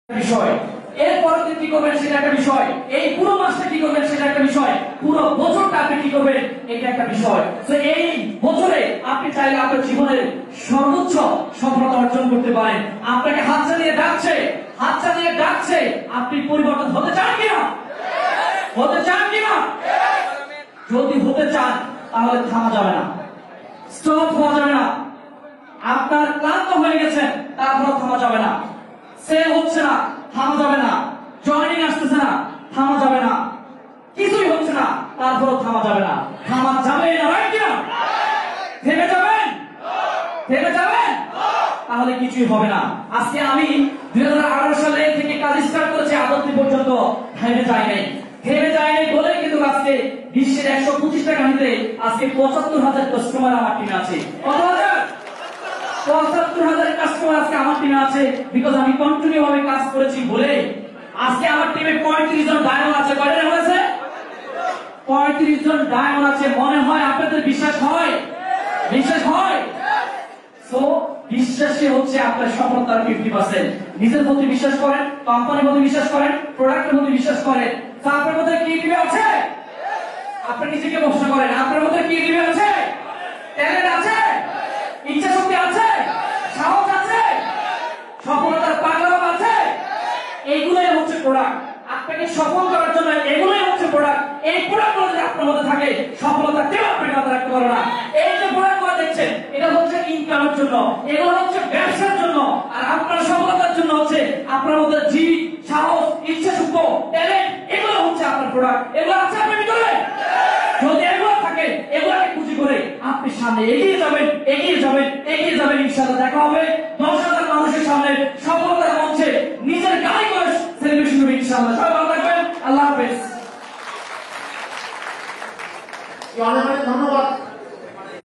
বিষয়, এরপরে কি করবেন সেটা একটা বিষয়, এই পুরো মাসটা কি করবেন সেটা একটা বিষয়, পুরো বছরটা আপনি কি করবেন এটা একটা বিষয়। তো এই বছরে আপনি চাইলে আপনার জীবনের সর্বোচ্চ সফলতা অর্জন করতে পারেন। আপনাকে হাত চালিয়ে ডাকছে, আপনি পরিবর্তন হতে চান কিনা? হতে চান কিনা? যদি হতে চান তাহলে থামা যাবে না, স্টপ হওয়া যাবে না। আপনার ক্লান্ত হয়ে গেছেন, তারপর থামা যাবে না। সেল হচ্ছে না, থামা যাবে না। জয়েনিং আসতেছে না, থামা যাবে না। কিছুই হচ্ছে না, তারপরও থামা যাবে না। থামা যাবে না, রাইট কিনা? থেমে যাবেন? থেমে যাবেন? তাহলে কিছুই হবে না। আজকে আমি 2018 সালে থেকে কাজ স্টার্ট করেছি, আদর্শ পর্যন্ত থেমে যাই নাই বলে কিন্তু আজকে বিশ্বের 125টা কান্ট্রিতে আজকে 75,000 কাস্টমার আমার টিমে আছে। কত হাজার? 75,000 কাস্টমার আজকে আমার টিমে আছে, বিকজ আমি কন্টিনিউ ভাবে কাজ করেছি বলে। আজকে আমার টিমে 35 জন ডায়মন্ড আছে। কয়টা ডায়মন্ড আছে? 35 জন ডায়মন্ড আছে। মনে হয় আপনাদের বিশ্বাস হয়? বিশ্বাস হয়? সো বিশ্বাসই হচ্ছে আপনার সফলতার 50%। নিজের প্রতি বিশ্বাস করেন, কোম্পানির প্রতি বিশ্বাস করেন, প্রোডাক্টের প্রতি বিশ্বাস করেন। আপনার মধ্যে কি দিবে আছে? আপনি নিজেকে প্রশ্ন করেন, আপনার মধ্যে কি দিবে আছে? ট্যালেন্ট আছে? ইচ্ছা শক্তি আছে? সাহস আছে? সফলতার পাগলাম আছে? এইগুলোই হচ্ছে প্রোডাক্ট। আপনাকে সফল করার জন্য এগুলোই হচ্ছে প্রোডাক্ট। এই প্রোডাক্টগুলো যদি আপনার মধ্যে থাকে, সফলতা কেউ আপনাকে হাতে রাখতে পারবে না। এই যে প্রোডাক্টগুলো দেখছেন, এটা হচ্ছে ইনকামের জন্য, এগুলো হচ্ছে ব্যবসার জন্য। আর আপনার সফলতার জন্য হচ্ছে আপনার মধ্যে জিদ, সাহস, ইচ্ছা শক্তি, ট্যালেন্ট, এগুলো হচ্ছে আপনার প্রোডাক্ট। এগুলো আছে আপনার ভিতরে? যদি এগুলো থাকে, এগুলোকে পুঁজি করে আপনি সামনে এগিয়ে যাবেন ইনশাআল্লাহ। দেখা হবে 10,000 মানুষের সামনে সফলতার মঞ্চে নিজের গাড়ি করে সেলিব্রেশন করবে ইনশাআল্লাহ। সবাই ভালো থাকবেন। আল্লাহ হাফেজ। অনেক অনেক ধন্যবাদ।